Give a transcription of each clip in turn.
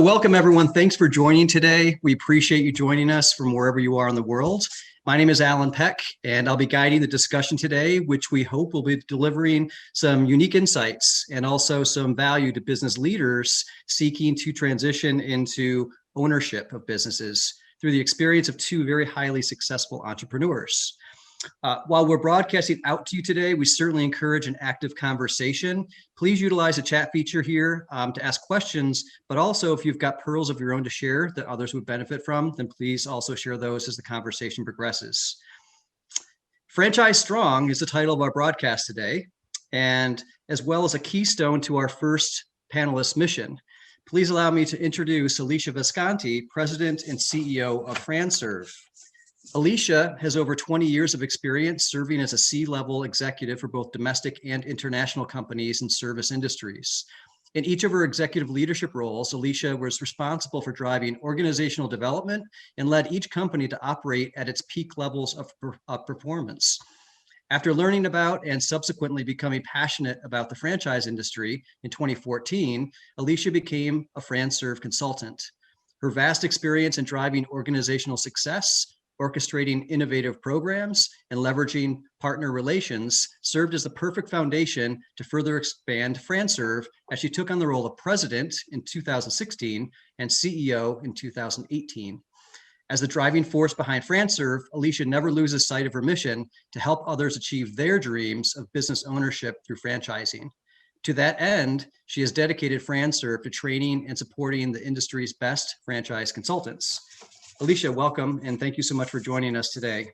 welcome everyone. Thanks for joining today. We appreciate you joining us from wherever you are in the world. My name is Alan Peck, and I'll be guiding the discussion today, which we hope will be delivering some unique insights and also some value to business leaders seeking to transition into ownership of businesses through the experience of two very highly successful entrepreneurs. While we're broadcasting out to you today, we certainly encourage an active conversation. Please utilize the chat feature here to ask questions, but also if you've got pearls of your own to share that others would benefit from, then please also share those as the conversation progresses. Franchise Strong is the title of our broadcast today, and as well as a keystone to our first panelist mission. Please allow me to introduce Alesia Visconti, President and CEO of Franserv. Alicia has over 20 years of experience serving as a C-level executive for both domestic and international companies and service industries. In each of her executive leadership roles, Alicia was responsible for driving organizational development and led each company to operate at its peak levels of performance. After learning about and subsequently becoming passionate about the franchise industry in 2014, Alicia became a Franserv consultant. Her vast experience in driving organizational success, orchestrating innovative programs, and leveraging partner relations served as the perfect foundation to further expand Franserv as she took on the role of president in 2016 and CEO in 2018. As the driving force behind Franserv, Alicia never loses sight of her mission to help others achieve their dreams of business ownership through franchising. To that end, she has dedicated Franserv to training and supporting the industry's best franchise consultants. Alicia, welcome, and thank you so much for joining us today.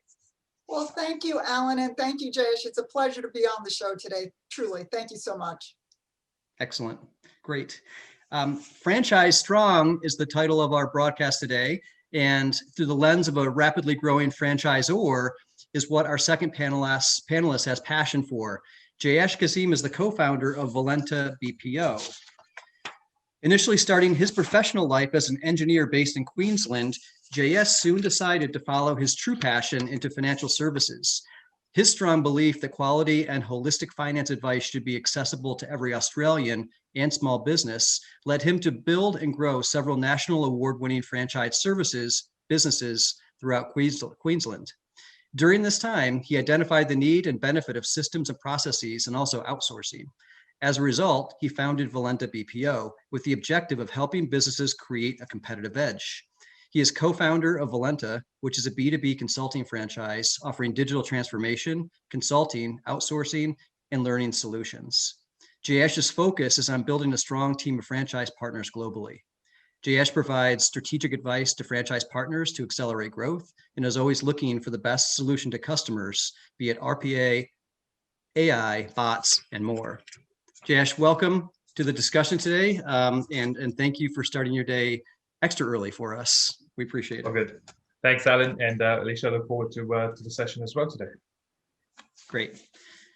Well, thank you, Alan, and thank you, Jayesh. It's a pleasure to be on the show today, truly. Thank you so much. Excellent, great. Franchise Strong is the title of our broadcast today, and through the lens of a rapidly growing franchisor is what our second panelist has passion for. Jayesh Kasim is the co-founder of Valenta BPO. Initially starting his professional life as an engineer based in Queensland, Jayesh soon decided to follow his true passion into financial services. His strong belief that quality and holistic finance advice should be accessible to every Australian and small business led him to build and grow several national award-winning franchise services businesses throughout Queensland. During this time, he identified the need and benefit of systems and processes and also outsourcing. As a result, he founded Valenta BPO with the objective of helping businesses create a competitive edge. He is co-founder of Valenta, which is a B2B consulting franchise offering digital transformation, consulting, outsourcing, and learning solutions. Jayesh's focus is on building a strong team of franchise partners globally. Jayesh provides strategic advice to franchise partners to accelerate growth and is always looking for the best solution to customers, be it RPA, AI, bots, and more. Jayesh, welcome to the discussion today, and thank you for starting your day extra early for us. We appreciate it. Oh, good. Thanks, Alan, and Alicia, I look forward to the session as well today. Great.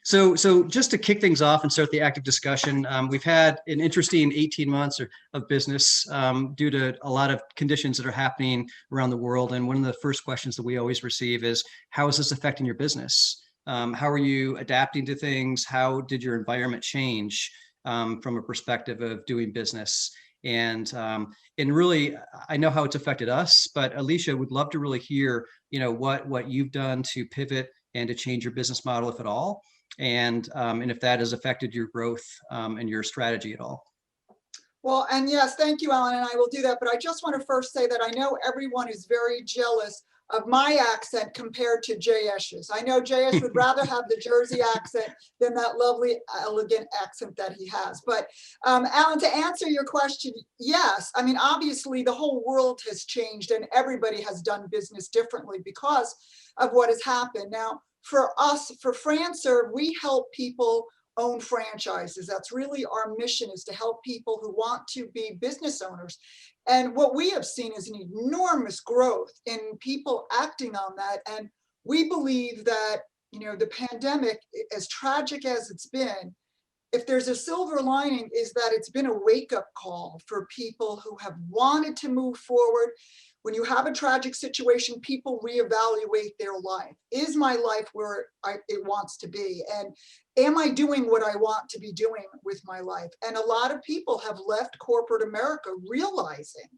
So just to kick things off and start the active discussion, we've had an interesting 18 months of business due to a lot of conditions that are happening around the world. And one of the first questions that we always receive is, how is this affecting your business? How are you adapting to things? How did your environment change from a perspective of doing business? And really, I know how it's affected us, but Alicia would love to really hear, what you've done to pivot and to change your business model, if at all, and if that has affected your growth and your strategy at all. Well, and yes, thank you, Alan, and I will do that. But I just want to first say that I know everyone is very jealous of my accent compared to Jayesh's. I know Jayesh would rather have the Jersey accent than that lovely, elegant accent that he has. But Alan, to answer your question, yes. I mean, obviously the whole world has changed and everybody has done business differently because of what has happened. Now, for us, for Franserv, we help people own franchises. That's really our mission, is to help people who want to be business owners. And what we have seen is an enormous growth in people acting on that. And we believe that, the pandemic, as tragic as it's been, if there's a silver lining, is that it's been a wake-up call for people who have wanted to move forward when you have a tragic situation, people reevaluate their life. Is my life where it wants to be? And am I doing what I want to be doing with my life? And a lot of people have left corporate America realizing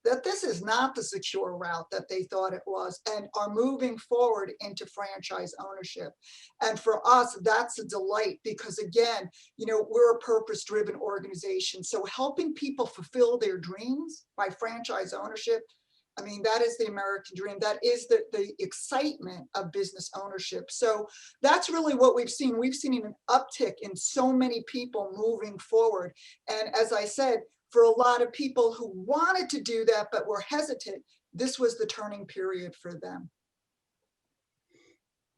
that this is not the secure route that they thought it was, and are moving forward into franchise ownership. And for us, that's a delight, because again, we're a purpose-driven organization. So helping people fulfill their dreams by franchise ownership, I mean, that is the American dream. That is the excitement of business ownership. So that's really what we've seen. We've seen an uptick in so many people moving forward. And as I said, for a lot of people who wanted to do that but were hesitant, this was the turning period for them.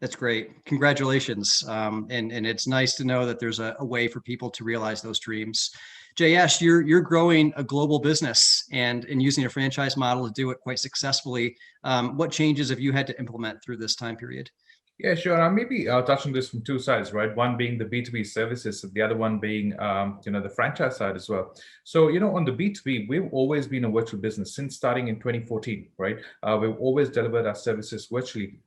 That's great. Congratulations. And it's nice to know that there's a way for people to realize those dreams. Jayesh, you're growing a global business and using a franchise model to do it quite successfully. What changes have you had to implement through this time period? Yeah, sure. Maybe I'll touch on this from two sides, right? One being the B2B services, and the other one being, the franchise side as well. So, on the B2B, we've always been a virtual business since starting in 2014, right? We've always delivered our services virtually.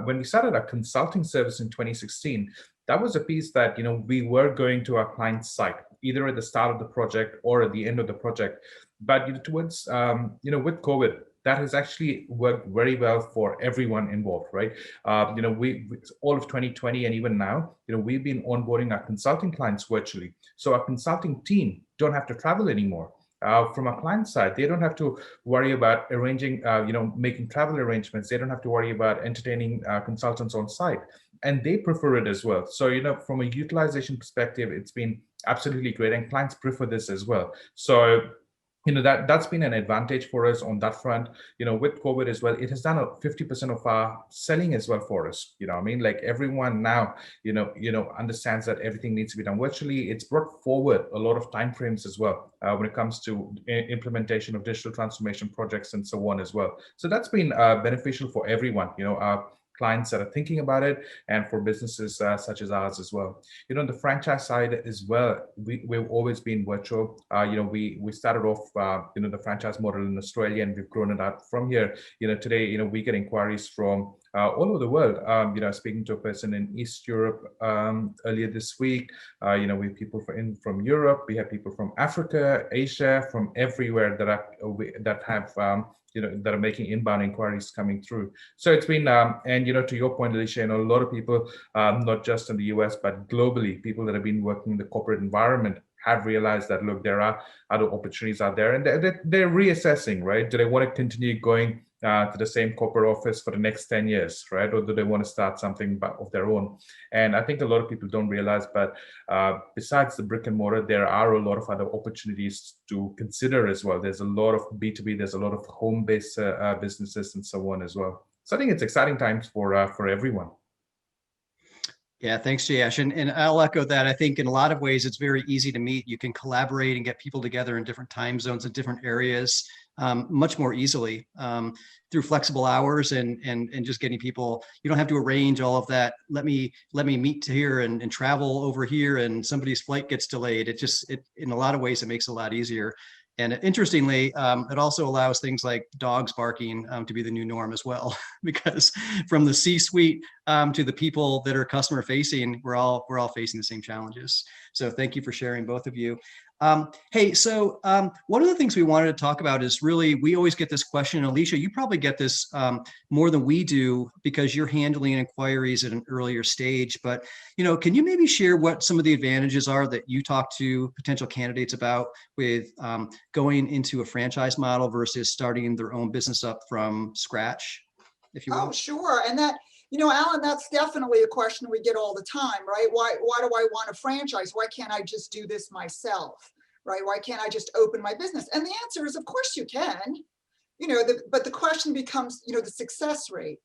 When we started our consulting service in 2016, that was a piece that, we were going to our client's site, either at the start of the project or at the end of the project. But towards, with COVID, that has actually worked very well for everyone involved, right? We all of 2020 and even now, we've been onboarding our consulting clients virtually. So our consulting team don't have to travel anymore. From our client side, they don't have to worry about arranging, making travel arrangements. They don't have to worry about entertaining consultants on site, and they prefer it as well. So, from a utilization perspective, it's been absolutely great, and clients prefer this as well. So, that's been an advantage for us on that front. With COVID as well, it has done 50% of our selling as well for us. Like everyone now, understands that everything needs to be done virtually. It's brought forward a lot of timeframes as well when it comes to implementation of digital transformation projects and so on as well. So that's been beneficial for everyone. Clients that are thinking about it, and for businesses such as ours as well. The franchise side as well, we've always been virtual. We started off, the franchise model in Australia, and we've grown it out from here. Today, we get inquiries from all over the world. Speaking to a person in East Europe earlier this week, we have people from Europe, we have people from Africa, Asia, from everywhere that are making inbound inquiries coming through. So it's been, and to your point, Alicia, a lot of people, not just in the US, but globally, people that have been working in the corporate environment have realized that, look, there are other opportunities out there, and they're reassessing, right? Do they want to continue going to the same corporate office for the next 10 years, right? Or do they want to start something of their own? And I think a lot of people don't realize, but besides the brick and mortar, there are a lot of other opportunities to consider as well. There's a lot of B2B, there's a lot of home-based businesses and so on as well. So I think it's exciting times for everyone. Yeah, thanks, Jayesh. And I'll echo that. I think in a lot of ways, it's very easy to meet. You can collaborate and get people together in different time zones and different areas much more easily through flexible hours and just getting people. You don't have to arrange all of that. Let me meet here and travel over here, and somebody's flight gets delayed. It in a lot of ways, it makes it a lot easier. And interestingly, it also allows things like dogs barking to be the new norm as well, because from the C-suite to the people that are customer facing, we're all facing the same challenges. So thank you for sharing, both of you. Hey, so one of the things we wanted to talk about is really, we always get this question, Alicia, you probably get this more than we do because you're handling inquiries at an earlier stage, but can you maybe share what some of the advantages are that you talk to potential candidates about with going into a franchise model versus starting their own business up from scratch, if you will? Oh, sure. And that, Alan, that's definitely a question we get all the time, right? Why do I want a franchise? Why can't I just do this myself, right? Why can't I just open my business? And the answer is, of course you can, but the question becomes, the success rate,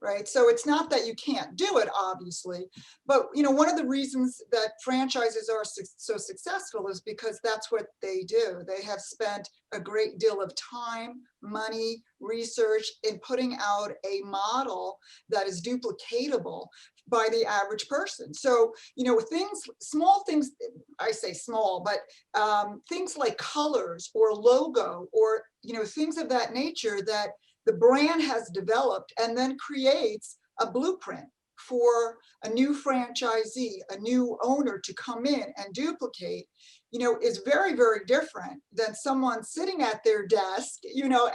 right? So it's not that you can't do it, obviously, but, one of the reasons that franchises are so successful is because that's what they do. They have spent a great deal of time, money, research in putting out a model that is duplicatable by the average person. So, small things, I say small, but things like colors or logo or, things of that nature that the brand has developed and then creates a blueprint for a new franchisee, a new owner to come in and duplicate, is very, very different than someone sitting at their desk,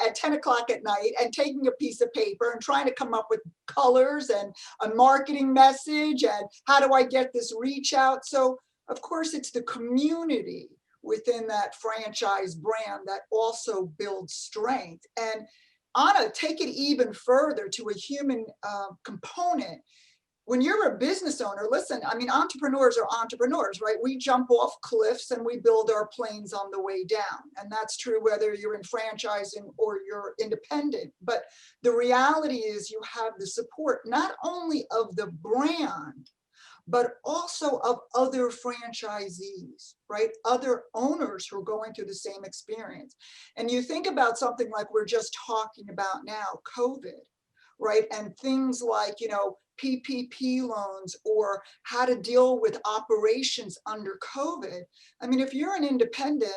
at 10 o'clock at night and taking a piece of paper and trying to come up with colors and a marketing message and how do I get this reach out. So of course it's the community within that franchise brand that also builds strength. And Anna, take it even further to a human component. When you're a business owner, listen, I mean, entrepreneurs are entrepreneurs, right? We jump off cliffs and we build our planes on the way down. And that's true whether you're in franchising or you're independent. But the reality is you have the support not only of the brand, but also of other franchisees, right? Other owners who are going through the same experience. And you think about something like we're just talking about now, COVID, right? And things like, PPP loans or how to deal with operations under COVID. I mean, if you're an independent,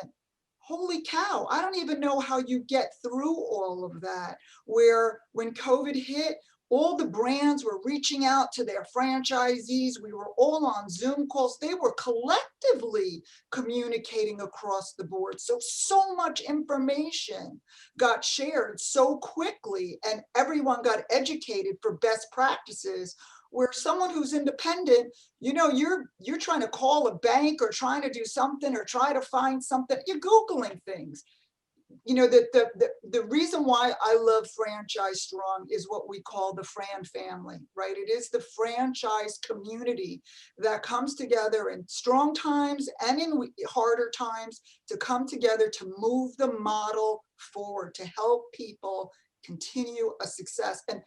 holy cow, I don't even know how you get through all of that, where when COVID hit, all the brands were reaching out to their franchisees. We were all on Zoom calls. They were collectively communicating across the board. So much information got shared so quickly and everyone got educated for best practices, where someone who's independent, you're trying to call a bank or trying to do something or try to find something, you're Googling things. The reason why I love Franchise Strong is what we call the Fran family, right? It is the franchise community that comes together in strong times and in harder times to come together to move the model forward, to help people continue a success. And,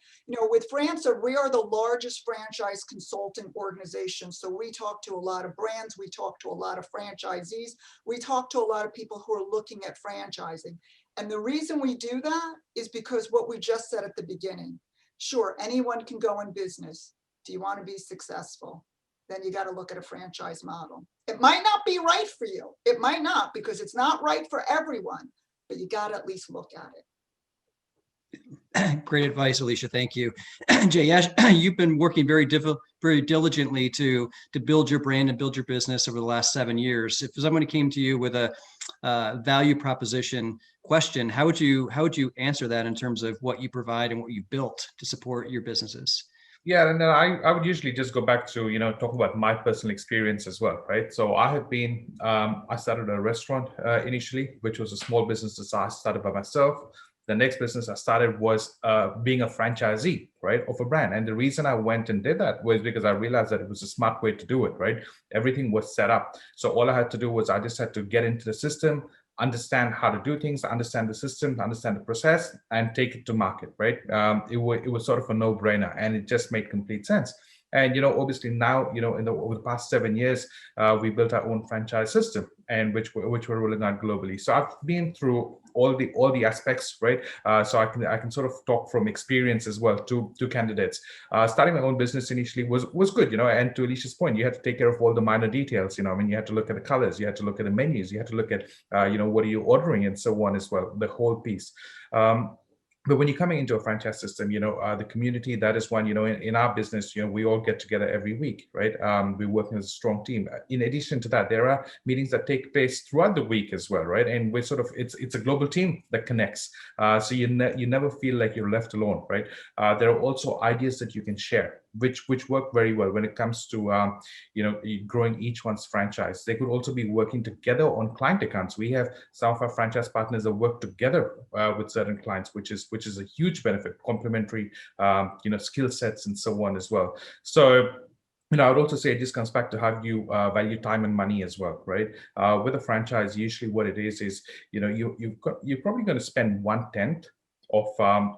with Franserv, we are the largest franchise consulting organization. So we talk to a lot of brands, we talk to a lot of franchisees, we talk to a lot of people who are looking at franchising. And the reason we do that is because what we just said at the beginning. Sure, anyone can go in business. Do you want to be successful? Then you got to look at a franchise model. It might not be right for you. It might not, because it's not right for everyone, but you got to at least look at it. Great advice, Alicia. Thank you. Jayesh, you've been working very diligently to build your brand and build your business over the last 7 years. If someone came to you with a value proposition question, how would you answer that in terms of what you provide and what you built to support your businesses? Yeah, and then I would usually just go back to, talk about my personal experience as well, right? So I have been, I started a restaurant initially, which was a small business that I started by myself. The next business I started was being a franchisee, right, of a brand. And the reason I went and did that was because I realized that it was a smart way to do it, right? Everything was set up. So all I had to do was I just had to get into the system, understand how to do things, understand the system, understand the process, and take it to market, right? It was sort of a no-brainer, and it just made complete sense. And obviously now, over the past 7 years, we built our own franchise system, and which we're rolling out globally. So I've been through all the aspects, right? So I can sort of talk from experience as well to candidates. Starting my own business initially was good, and to Alicia's point, you had to take care of all the minor details. I mean, you had to look at the colors, you had to look at the menus, you had to look at what are you ordering and so on as well, the whole piece. But when you're coming into a franchise system, the community, that is one, in our business, we all get together every week, right? We're working as a strong team. In addition to that, there are meetings that take place throughout the week as well, right? And we're sort of, it's a global team that connects. So you never feel like you're left alone, right? There are also ideas that you can share, which work very well when it comes to, growing each one's franchise. They could also be working together on client accounts. We have some of our franchise partners that work together with certain clients, which is a huge benefit, complementary, skill sets and so on as well. So, I would also say it just comes back to how you value time and money as well, right? With a franchise, usually what it is you're probably going to spend 1/10 of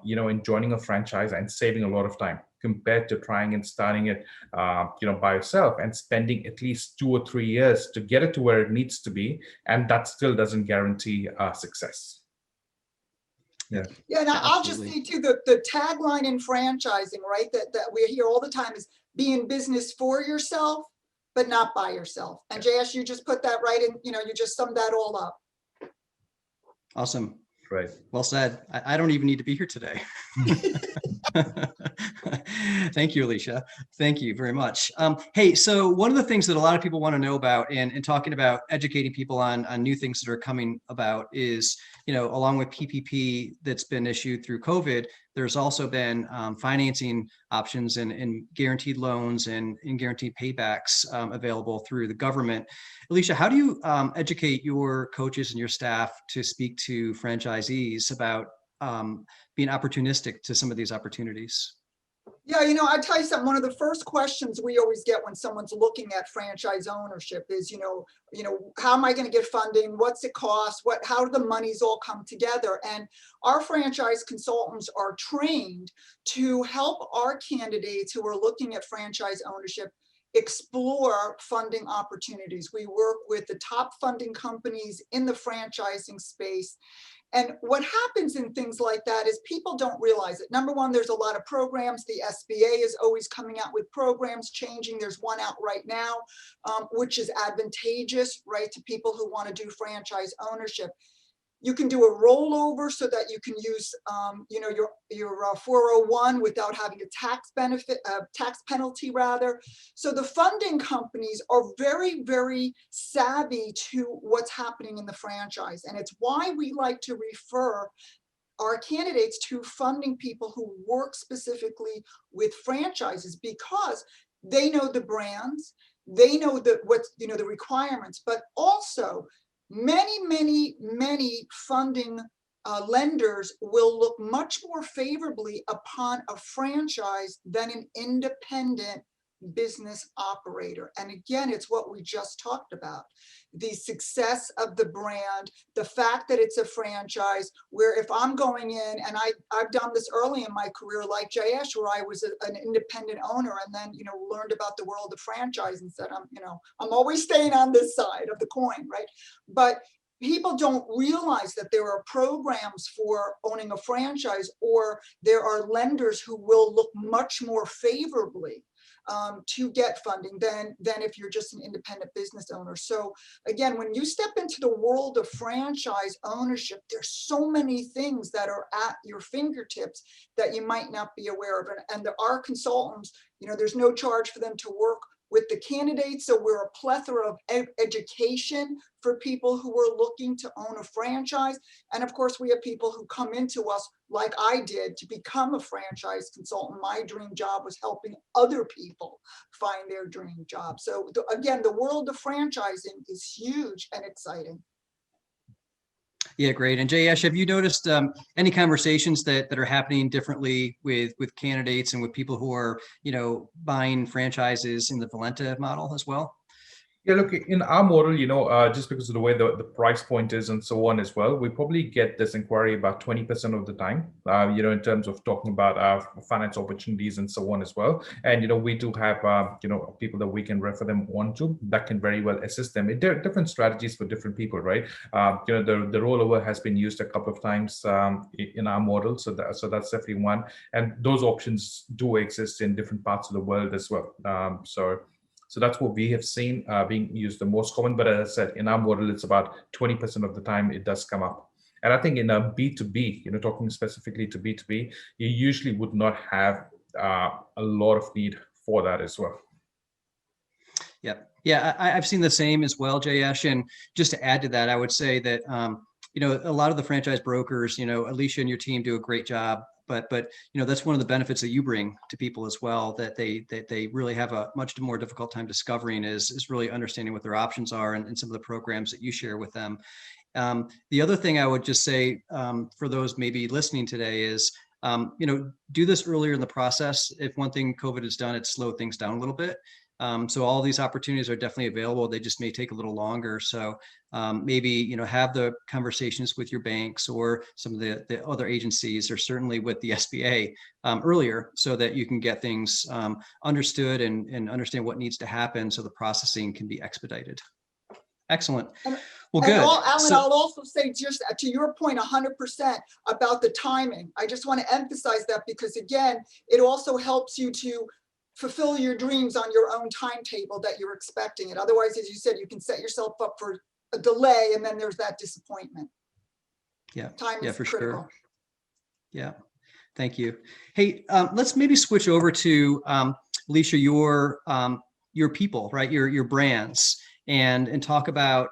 in joining a franchise and saving a lot of time compared to trying and starting it by yourself and spending at least 2 or 3 years to get it to where it needs to be, and that still doesn't guarantee success. Yeah, and I'll just say too, the tagline in franchising, right, that we hear all the time is be in business for yourself, but not by yourself. And Jayesh, you just put that right in, you just summed that all up. Awesome. Right. Well said. I don't even need to be here today. Thank you, Alicia. Thank you very much. Hey, so one of the things that a lot of people want to know about and talking about educating people on new things that are coming about is, along with PPP that's been issued through COVID, there's also been financing options and guaranteed loans and guaranteed paybacks available through the government. Alicia, how do you educate your coaches and your staff to speak to franchisees about being opportunistic to some of these opportunities? Yeah, I tell you something, one of the first questions we always get when someone's looking at franchise ownership is, how am I going to get funding? What's it cost? How do the monies all come together? And our franchise consultants are trained to help our candidates who are looking at franchise ownership explore funding opportunities. We work with the top funding companies in the franchising space. And what happens in things like that is people don't realize it. Number one, there's a lot of programs. The SBA is always coming out with programs changing. There's one out right now, which is advantageous, right, to people who want to do franchise ownership. You can do a rollover so that you can use, your 401 without having a tax penalty rather. So the funding companies are very, very savvy to what's happening in the franchise. And it's why we like to refer our candidates to funding people who work specifically with franchises, because they know the brands, they know the requirements, but also many funding lenders will look much more favorably upon a franchise than an independent business operator. And again, it's what we just talked about. The success of the brand, the fact that it's a franchise, where if I'm going in, and I've done this early in my career, like Jayesh, where I was an independent owner and then, learned about the world of franchise and said, I'm always staying on this side of the coin, right? But people don't realize that there are programs for owning a franchise, or there are lenders who will look much more favorably to get funding than if you're just an independent business owner. So again, when you step into the world of franchise ownership, there's so many things that are at your fingertips that you might not be aware of. And there are consultants, there's no charge for them to work with the candidates. So we're a plethora of education for people who are looking to own a franchise. And of course, we have people who come into us like I did to become a franchise consultant. My dream job was helping other people find their dream job. So again, the world of franchising is huge and exciting. Yeah, great. And Jayesh, have you noticed any conversations that are happening differently with candidates and with people who are, buying franchises in the Valenta model as well? Yeah, look, in our model, just because of the way the price point is and so on as well, we probably get this inquiry about 20% of the time, in terms of talking about our finance opportunities and so on as well. And, we do have, people that we can refer them on to that can very well assist them. There are different strategies for different people, right? The rollover has been used a couple of times in our model. So that's definitely one. And those options do exist in different parts of the world as well. So that's what we have seen being used the most common. But as I said, in our model, it's about 20% of the time it does come up. And I think in a B2B, talking specifically to B2B, you usually would not have a lot of need for that as well. Yep. Yeah, I've seen the same as well, Jayesh. And just to add to that, I would say that, a lot of the franchise brokers, Alicia and your team do a great job. But that's one of the benefits that you bring to people as well, that they really have a much more difficult time discovering is really understanding what their options are and some of the programs that you share with them. The other thing I would just say for those maybe listening today is, do this earlier in the process. If one thing COVID has done, it's slowed things down a little bit. So all these opportunities are definitely available. They just may take a little longer. So maybe, have the conversations with your banks or some of the other agencies, or certainly with the SBA earlier, so that you can get things understood and understand what needs to happen so the processing can be expedited. Excellent. Well, good. Alan, I'll also say, just to your point, 100% about the timing. I just want to emphasize that, because again, it also helps you to fulfill your dreams on your own timetable that you're expecting it. Otherwise, as you said, you can set yourself up for a delay, and then there's that disappointment. Yeah. Time Yeah, is for critical. sure. Yeah. Thank you. Hey, let's maybe switch over to Alicia, your people, right? Your brands, and talk about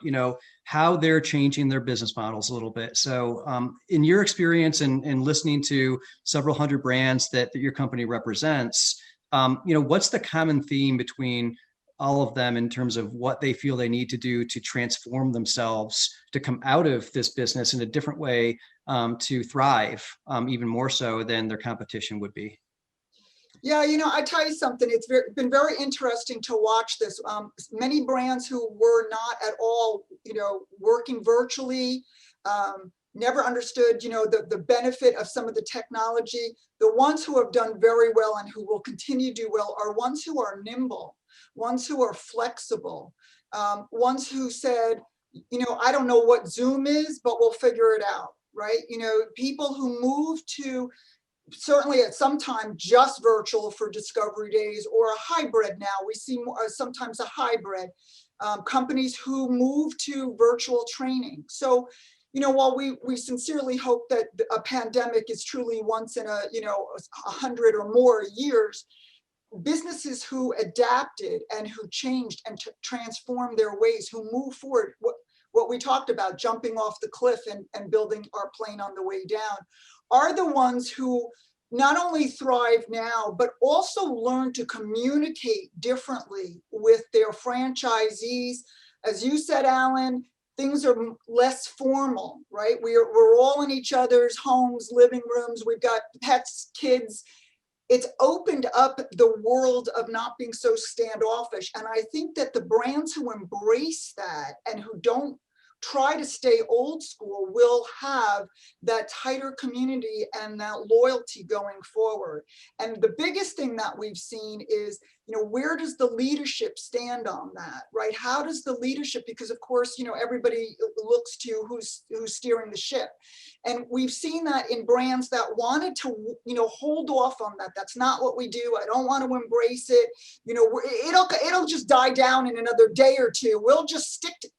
how they're changing their business models a little bit. So, in your experience and listening to several hundred brands that your company represents, what's the common theme between all of them in terms of what they feel they need to do to transform themselves to come out of this business in a different way, to thrive, even more so than their competition would be? Yeah, I tell you something, it's been very interesting to watch this. Many brands who were not at all, working virtually, never understood, the benefit of some of the technology. The ones who have done very well and who will continue to do well are ones who are nimble, ones who are flexible, ones who said, I don't know what Zoom is, but we'll figure it out, right? People who move to certainly at some time just virtual for discovery days, or a hybrid. Now we see sometimes a hybrid, companies who move to virtual training. So while we sincerely hope that a pandemic is truly once in 100 or more years, businesses who adapted and who changed and transformed their ways, who move forward, what we talked about, jumping off the cliff and building our plane on the way down, are the ones who not only thrive now, but also learn to communicate differently with their franchisees. As you said, Alan, things are less formal, right? We're all in each other's homes, living rooms. We've got pets, kids. It's opened up the world of not being so standoffish. And I think that the brands who embrace that and who don't try to stay old school will have that tighter community and that loyalty going forward. And the biggest thing that we've seen is, where does the leadership stand on that, right? How does the leadership, because of course, everybody looks to who's steering the ship. And we've seen that in brands that wanted to, hold off on that. That's not what we do. I don't want to embrace it. It'll just die down in another day or two. We'll just stick to.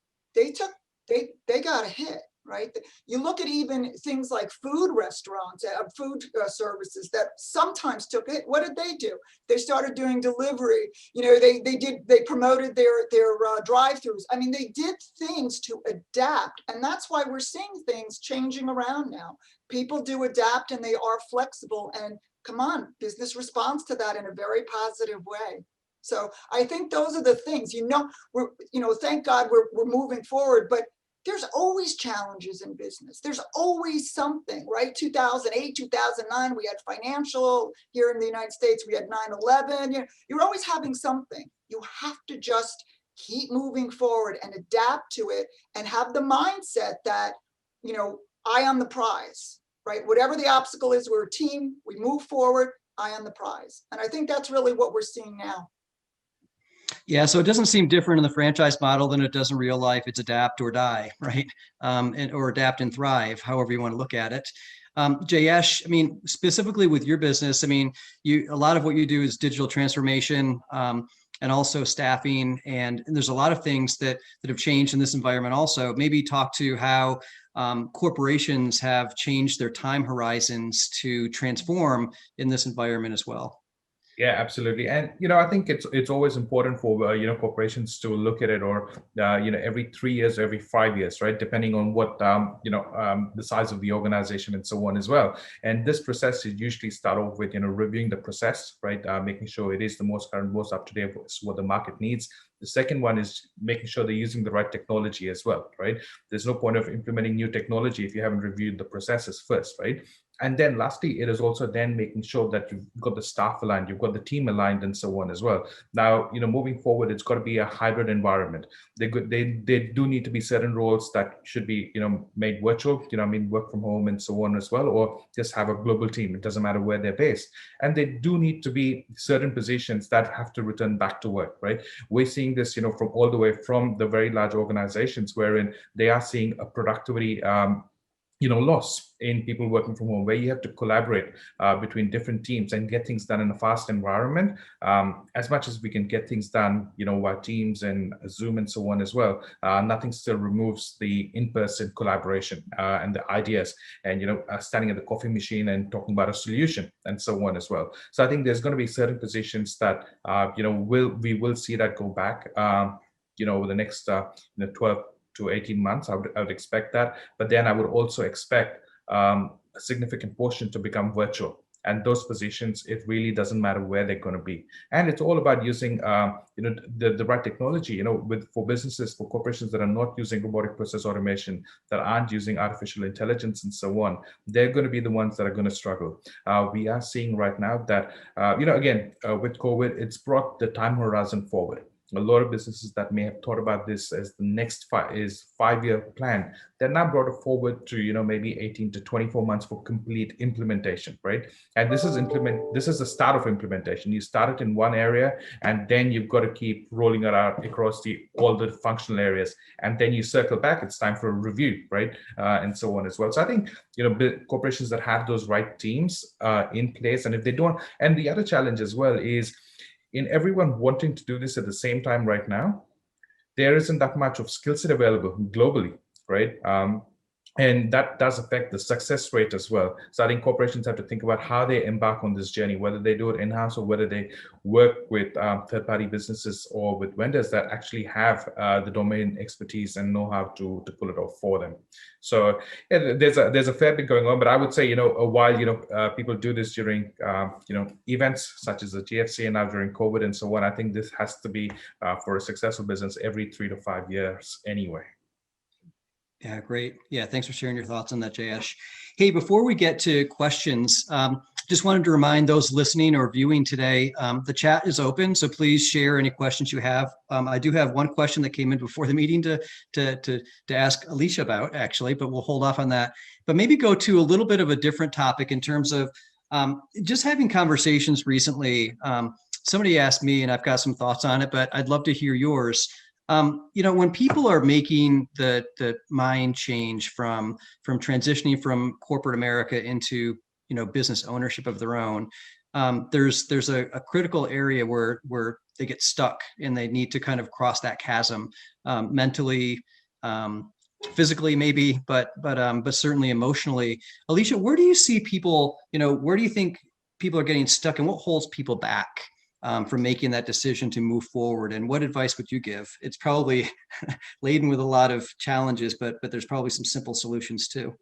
They got a hit, right? You look at even things like food restaurants, food services that sometimes took it. What did they do? They started doing delivery. They promoted their drive-throughs. I mean, they did things to adapt, and that's why we're seeing things changing around now. People do adapt, and they are flexible. And come on, business responds to that in a very positive way. So I think those are the things. We're thank God we're moving forward, but there's always challenges in business. There's always something, right? 2008, 2009, we had financial. Here in the United States, we had 9/11. You're always having something. You have to just keep moving forward and adapt to it and have the mindset that, eye on the prize, right? Whatever the obstacle is, we're a team, we move forward, eye on the prize. And I think that's really what we're seeing now. Yeah, so it doesn't seem different in the franchise model than it does in real life. It's adapt or die, right? Or adapt and thrive, however you want to look at it. Jayesh, I mean, specifically with your business, I mean, a lot of what you do is digital transformation, and also staffing, and there's a lot of things that have changed in this environment. Also, maybe talk to how corporations have changed their time horizons to transform in this environment as well. Yeah, absolutely. And, I think it's always important for, corporations to look at it, or, every 3 years, or every 5 years, right? Depending on what, the size of the organization and so on as well. And this process is usually start off with, reviewing the process, right? Making sure it is the most current, most up to date, what the market needs. The second one is making sure they're using the right technology as well, right? There's no point of implementing new technology if you haven't reviewed the processes first, right? And then lastly, it is also then making sure that you've got the staff aligned, you've got the team aligned, and so on as well. Now, moving forward, it's got to be a hybrid environment. They do need to be certain roles that should be, made virtual, work from home and so on as well, or just have a global team. It doesn't matter where they're based. And they do need to be certain positions that have to return back to work, right? We're seeing this, from all the way from the very large organizations wherein they are seeing a productivity loss in people working from home, where you have to collaborate between different teams and get things done in a fast environment. As much as we can get things done, via Teams and Zoom and so on as well, nothing still removes the in-person collaboration and the ideas, and standing at the coffee machine and talking about a solution and so on as well. So I think there's going to be certain positions that we will see that go back over the next 12 to 18 months. I would expect that. But then I would also expect a significant portion to become virtual. And those positions, it really doesn't matter where they're going to be. And it's all about using, the right technology, for businesses, for corporations that are not using robotic process automation, that aren't using artificial intelligence and so on. They're going to be the ones that are going to struggle. We are seeing right now that, with COVID, it's brought the time horizon forward. A lot of businesses that may have thought about this as the next 5-year plan, they're now brought it forward to maybe 18 to 24 months for complete implementation, right? And this is the start of implementation. You start it in one area, and then you've got to keep rolling it out across all the functional areas, and then you circle back. It's time for a review, right? And so on as well. So I think corporations that have those right teams in place, and if they don't, and the other challenge as well is, in everyone wanting to do this at the same time right now, there isn't that much of skill set available globally, right? And that does affect the success rate as well. So I think corporations have to think about how they embark on this journey, whether they do it in-house or whether they work with third-party businesses or with vendors that actually have the domain expertise and know how to pull it off for them. So there's a fair bit going on, but I would say, while people do this during events such as the GFC and now during COVID and so on, I think this has to be for a successful business every 3 to 5 years anyway. Yeah, great. Yeah, thanks for sharing your thoughts on that, Jayesh. Hey, before we get to questions, just wanted to remind those listening or viewing today, the chat is open, so please share any questions you have. I do have one question that came in before the meeting to ask Alicia about, actually, but we'll hold off on that. But maybe go to a little bit of a different topic in terms of just having conversations recently. Somebody asked me, and I've got some thoughts on it, but I'd love to hear yours. When people are making the mind change from transitioning from corporate America into business ownership of their own, there's a critical area where they get stuck and they need to kind of cross that chasm mentally, physically maybe, but certainly emotionally. Alicia, where do you see people? Where do you think people are getting stuck, and what holds people back from making that decision to move forward? And what advice would you give? It's probably laden with a lot of challenges, but there's probably some simple solutions too.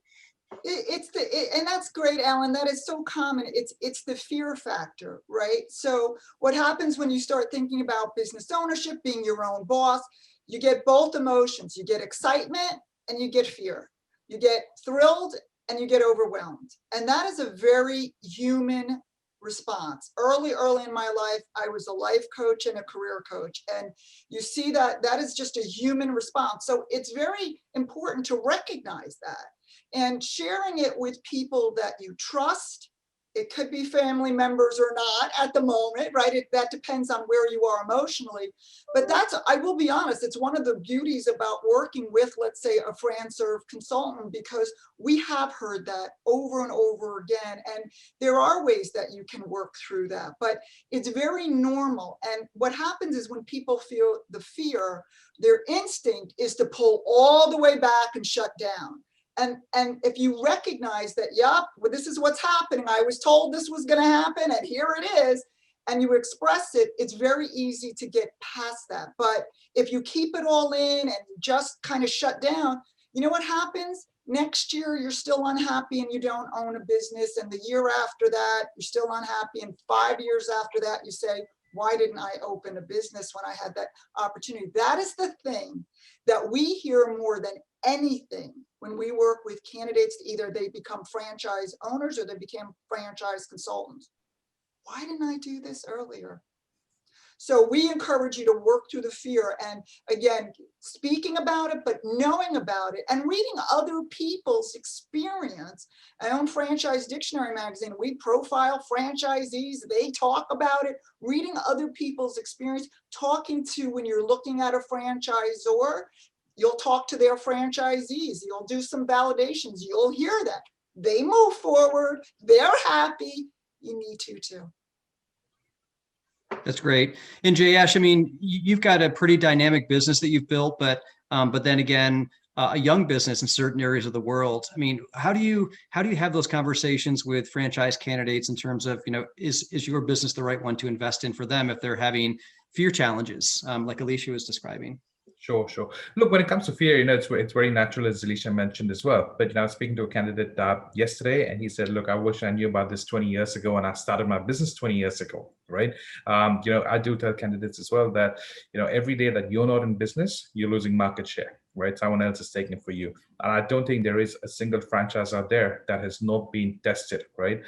And that's great, Alan. That is so common. It's the fear factor, right? So what happens when you start thinking about business ownership, being your own boss, you get both emotions. You get excitement and you get fear. You get thrilled and you get overwhelmed. And that is a very human response. Early in my life, I was a life coach and a career coach. And you see that is just a human response. So it's very important to recognize that and sharing it with people that you trust. It could be family members or not at the moment, right? That depends on where you are emotionally. But I will be honest, it's one of the beauties about working with, let's say, a Franserv consultant, because we have heard that over and over again. And there are ways that you can work through that, but it's very normal. And what happens is when people feel the fear, their instinct is to pull all the way back and shut down. And if you recognize that, well, this is what's happening, I was told this was going to happen, and here it is, and you express it, it's very easy to get past that. But if you keep it all in and just kind of shut down, you know what happens? Next year, you're still unhappy and you don't own a business. And the year after that, you're still unhappy. And 5 years after that, you say, why didn't I open a business when I had that opportunity? That is the thing that we hear more than anything when we work with candidates. Either they become franchise owners or they become franchise consultants. Why didn't I do this earlier? So we encourage you to work through the fear, and again, speaking about it, but knowing about it and reading other people's experience. I own Franchise Dictionary magazine. We profile franchisees. They talk about it, reading other people's experience, talking to when you're looking at a franchisor, You'll talk to their franchisees. You'll do some validations. You'll hear that. They move forward. They're happy. You need to too. That's great. And Jayesh, I mean, you've got a pretty dynamic business that you've built, but then again, a young business in certain areas of the world. I mean, how do you have those conversations with franchise candidates in terms of, is your business the right one to invest in for them if they're having fear challenges, like Alicia was describing? Sure, sure. Look, when it comes to fear, it's very natural, as Alicia mentioned as well. But I was speaking to a candidate yesterday, and he said, "Look, I wish I knew about this 20 years ago, and I started my business 20 years ago." Right? I do tell candidates as well that every day that you're not in business, you're losing market share. Right? Someone else is taking it for you. And I don't think there is a single franchise out there that has not been tested. Right?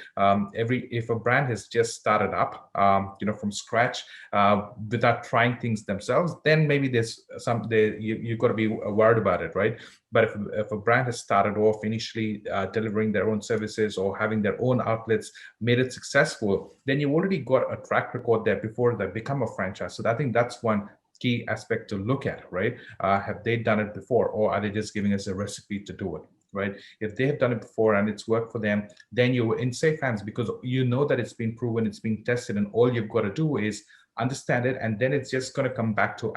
If a brand has just started up, from scratch, without trying things themselves, then maybe there's you've got to be worried about it, right? But if a brand has started off initially delivering their own services or having their own outlets, made it successful, then you've already got a track record there before they become a franchise. So I think that's one key aspect to look at, right? Have they done it before, or are they just giving us a recipe to do it? Right? If they have done it before and it's worked for them, then you're in safe hands because you know that it's been proven, it's been tested, and all you've got to do is understand it, and then it's just going to come back to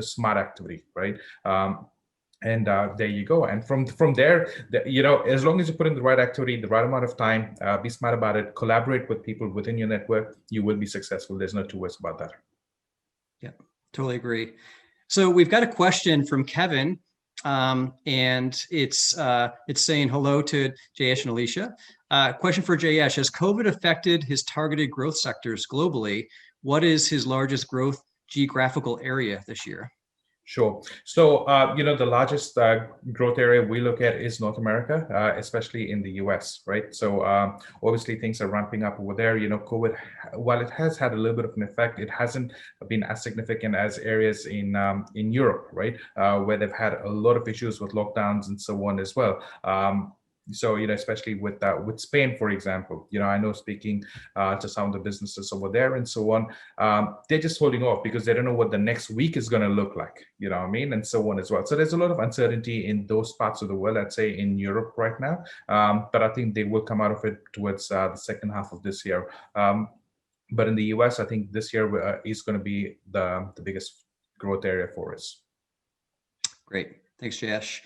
smart activity, right? There you go. And from there, as long as you put in the right activity, the right amount of time, be smart about it, collaborate with people within your network, you will be successful. There's no two ways about that. Yeah, totally agree. So we've got a question from Kevin, and it's saying hello to Jayesh and Alicia. Question for Jayesh: has COVID affected his targeted growth sectors globally? What is his largest growth geographical area this year? Sure. So, the largest growth area we look at is North America, especially in the US, right? So, obviously, things are ramping up over there. COVID, while it has had a little bit of an effect, it hasn't been as significant as areas in Europe, right? Where they've had a lot of issues with lockdowns and so on as well. So, especially with Spain, for example, I know speaking to some of the businesses over there and so on, they're just holding off because they don't know what the next week is going to look like, what I mean, and so on as well. So there's a lot of uncertainty in those parts of the world, I'd say in Europe right now. But I think they will come out of it towards the second half of this year. But in the US, I think this year is going to be the biggest growth area for us. Great. Thanks, Jayesh.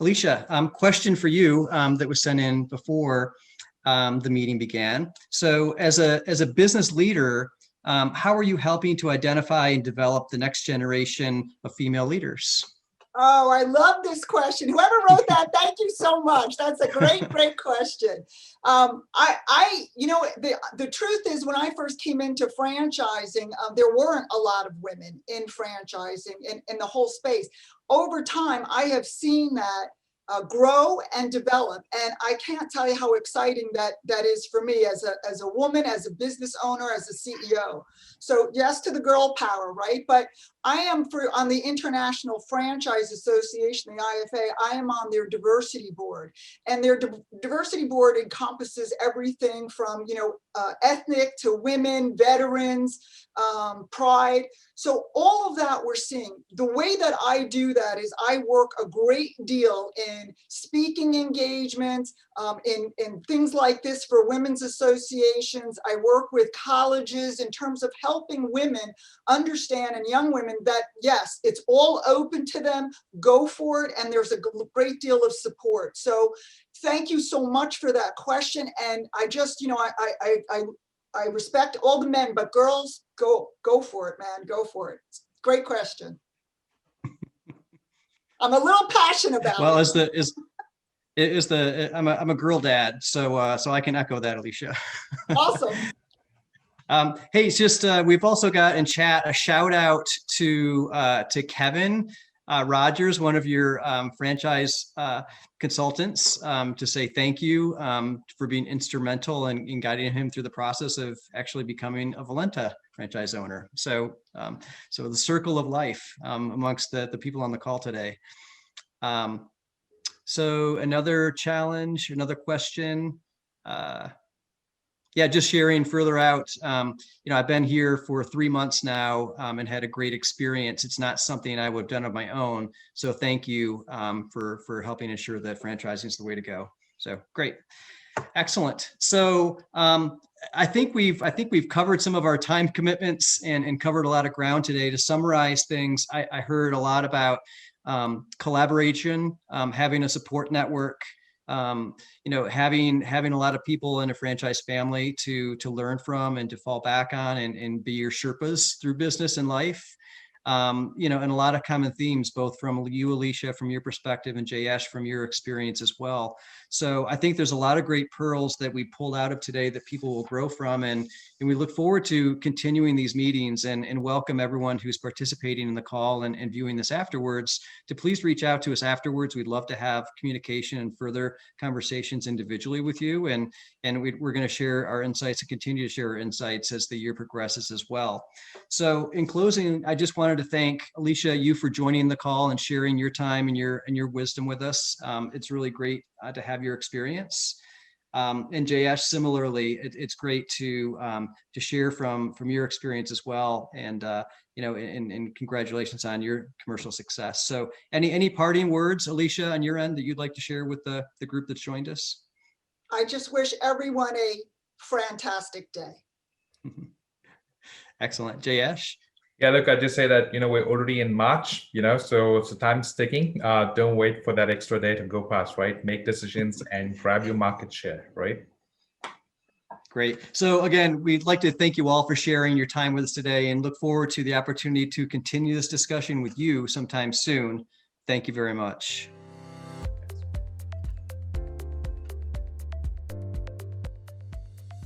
Alicia, question for you that was sent in before the meeting began. So as a business leader, how are you helping to identify and develop the next generation of female leaders? Oh, I love this question. Whoever wrote that, thank you so much. That's a great question. The truth is, when I first came into franchising, there weren't a lot of women in franchising in the whole space. Over time, I have seen that grow and develop, and I can't tell you how exciting that is for me as a woman, as a business owner, as a CEO. So yes to the girl power, right? But I am on the International Franchise Association, the IFA. I am on their diversity board, and their diversity board encompasses everything from ethnic to women, veterans, pride. So all of that we're seeing. The way that I do that is I work a great deal in speaking engagements, in things like this for women's associations. I work with colleges in terms of helping women understand, and young women, that yes, it's all open to them, go for it, and there's a great deal of support. So thank you so much for that question. And I just, I respect all the men, but girls, go for it, man, go for it. Great question. I'm a little passionate about it. Well, I'm a girl dad, so I can echo that, Alicia. Awesome. Hey, it's just we've also got in chat a shout out to Kevin Rogers, one of your franchise consultants, to say thank you for being instrumental in guiding him through the process of actually becoming a Valenta franchise owner. So so the circle of life amongst the people on the call today. So another challenge, another question. Yeah, just sharing further out. I've been here for 3 months now and had a great experience. It's not something I would have done on my own. So thank you for helping ensure that franchising is the way to go. So great. Excellent. So I think we've covered some of our time commitments and covered a lot of ground today. To summarize things, I heard a lot about collaboration, having a support network, having a lot of people in a franchise family to learn from and to fall back on and be your Sherpas through business and life. And a lot of common themes, both from you, Alicia, from your perspective, and Jayesh, from your experience as well. So I think there's a lot of great pearls that we pulled out of today that people will grow from. And we look forward to continuing these meetings and welcome everyone who's participating in the call and viewing this afterwards to please reach out to us afterwards. We'd love to have communication and further conversations individually with you. And we're going to share our insights and continue to share our insights as the year progresses as well. So in closing, I just wanted to thank Alicia, you for joining the call and sharing your time and your wisdom with us. It's really great to have your experience. And Jayesh, similarly, it's great to share from your experience as well. And and congratulations on your commercial success. So any parting words, Alicia, on your end that you'd like to share with the group that's joined us? I just wish everyone a fantastic day. Excellent. Jayesh? Yeah, look, I just say that, we're already in March, so time's ticking. Don't wait for that extra day to go past, right? Make decisions and grab your market share, right? Great. So again, we'd like to thank you all for sharing your time with us today and look forward to the opportunity to continue this discussion with you sometime soon. Thank you very much.